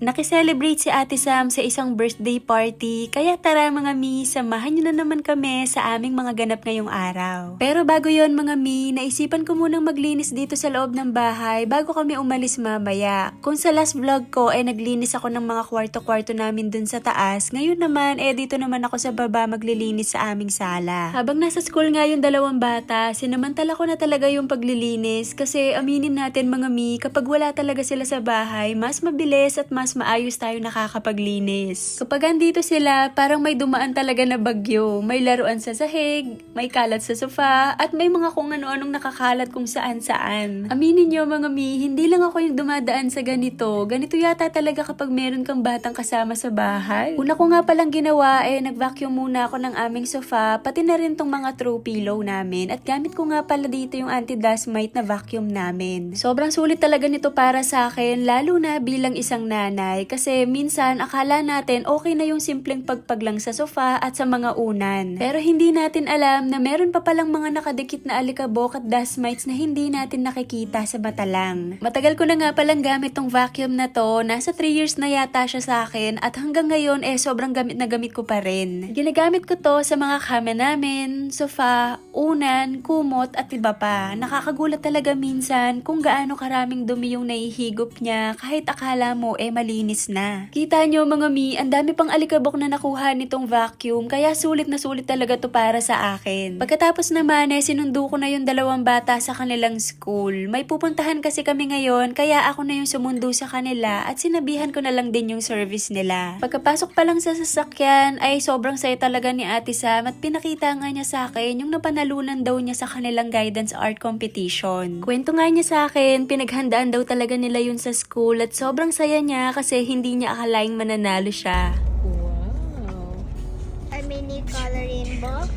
Nakiselebrate si Ate Sam sa isang birthday party, kaya tara mga mi, samahan nyo na naman kami sa aming mga ganap ngayong araw. Pero bago yon mga mi, naisipan ko munang maglinis dito sa loob ng bahay bago kami umalis mamaya. Kung sa last vlog ko naglinis ako ng mga kwarto-kwarto namin dun sa taas, ngayon naman dito naman ako sa baba maglilinis sa aming sala. Habang nasa school nga yung dalawang bata, sinamantala ko na talaga yung paglilinis kasi aminin natin mga mi, kapag wala talaga sila sa bahay, mas mabilis at mas maayos tayo nakakapaglinis. Kapag andito sila, parang may dumaan talaga na bagyo. May laruan sa sahig, may kalat sa sofa, at may mga kung ano-anong nakakalat kung saan-saan. Aminin nyo mga mi, hindi lang ako yung dumadaan sa ganito. Ganito yata talaga kapag meron kang batang kasama sa bahay. Una ko nga palang ginawa, nag-vacuum muna ako ng aming sofa, pati na rin tong mga throw pillow namin. At gamit ko nga pala dito yung anti-dust mite na vacuum namin. Sobrang sulit talaga nito para sa akin, lalo na bilang isang nanay. Kasi minsan akala natin okay na yung simpleng pagpaglang sa sofa at sa mga unan. Pero hindi natin alam na meron pa palang mga nakadikit na alikabok at dust mites na hindi natin nakikita sa mata lang. Matagal ko na nga palang gamit tong vacuum na to. Nasa 3 years na yata siya sa akin at hanggang ngayon sobrang gamit na gamit ko pa rin. Ginagamit ko to sa mga kama namin, sofa, unan, kumot at iba pa. Nakakagulat talaga minsan kung gaano karaming dumi yung naihigop niya kahit akala mo malinis na. Kita nyo mga mi, ang dami pang alikabok na nakuha nitong vacuum kaya sulit na sulit talaga to para sa akin. Pagkatapos naman sinundo ko na yung dalawang bata sa kanilang school. May pupuntahan kasi kami ngayon kaya ako na yung sumundo sa kanila at sinabihan ko na lang din yung service nila. Pagkapasok pa lang sa sasakyan ay sobrang saya talaga ni Ate Sam at pinakita nga niya sa akin yung napanalunan daw niya sa kanilang guidance art competition. Kwento nga niya sa akin, pinaghandaan daw talaga nila yun sa school at sobrang saya niya kasi hindi niya akalaing mananalo siya. Wow. A mini coloring book.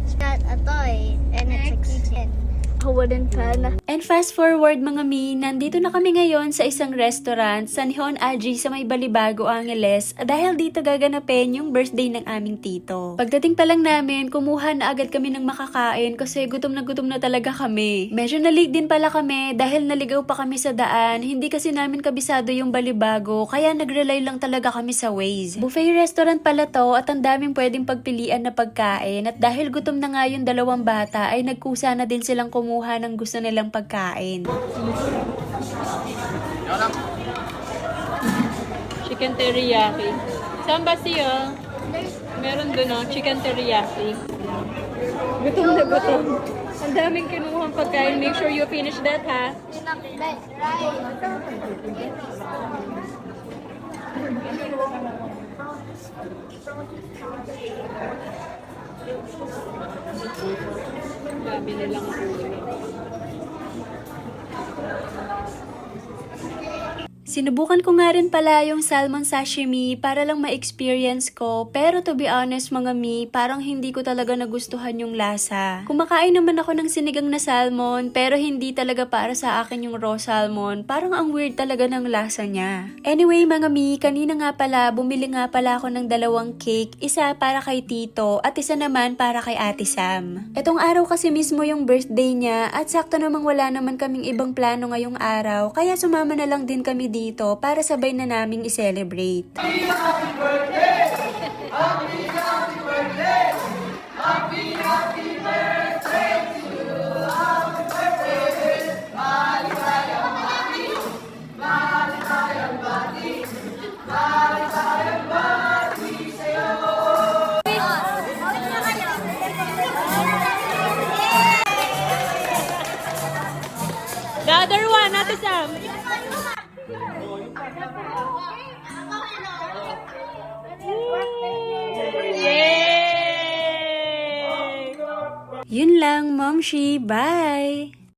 It's got a toy and it's a keychain. A wooden pen. And fast forward mga mi, nandito na kami ngayon sa isang restaurant sa Nihon Aji sa may Balibago, Angeles dahil dito gaganapin yung birthday ng aming tito. Pagdating pa lang namin, kumuha na agad kami ng makakain kasi gutom na talaga kami. Medyo na-late din pala kami dahil naligaw pa kami sa daan, hindi kasi namin kabisado yung Balibago kaya nag-rely lang talaga kami sa Waze. Buffet restaurant pala to at ang daming pwedeng pagpilian na pagkain at dahil gutom na nga yung dalawang bata ay nagkusa na din silang kumuha ng gusto nilang pagkain. Chicken teriyaki. Saan ba siya? Meron doon chicken teriyaki. Gutom na gutom. Ang daming kinuhang pagkain. Make sure you finish that, ha? Dami nilang ulo. Sinubukan ko nga rin pala yung salmon sashimi para lang ma-experience ko, pero to be honest mga mi, parang hindi ko talaga nagustuhan yung lasa. Kumakain naman ako ng sinigang na salmon, pero hindi talaga para sa akin yung raw salmon, parang ang weird talaga ng lasa niya. Anyway mga mi, kanina nga pala, bumili nga pala ako ng 2 cake, isa para kay Tito at isa naman para kay Ate Sam. Etong araw kasi mismo yung birthday niya at sakto namang wala naman kaming ibang plano ngayong araw, kaya sumama na lang din kami dito para sabay na naming i-celebrate. Happy birthday! Happy birthday! Happy birthday to you! Happy birthday! Maligayang bati! Maligayang bati! Maligayang bati sa'yo! The other one, Ate Sam. Yun lang, Momshi. Bye!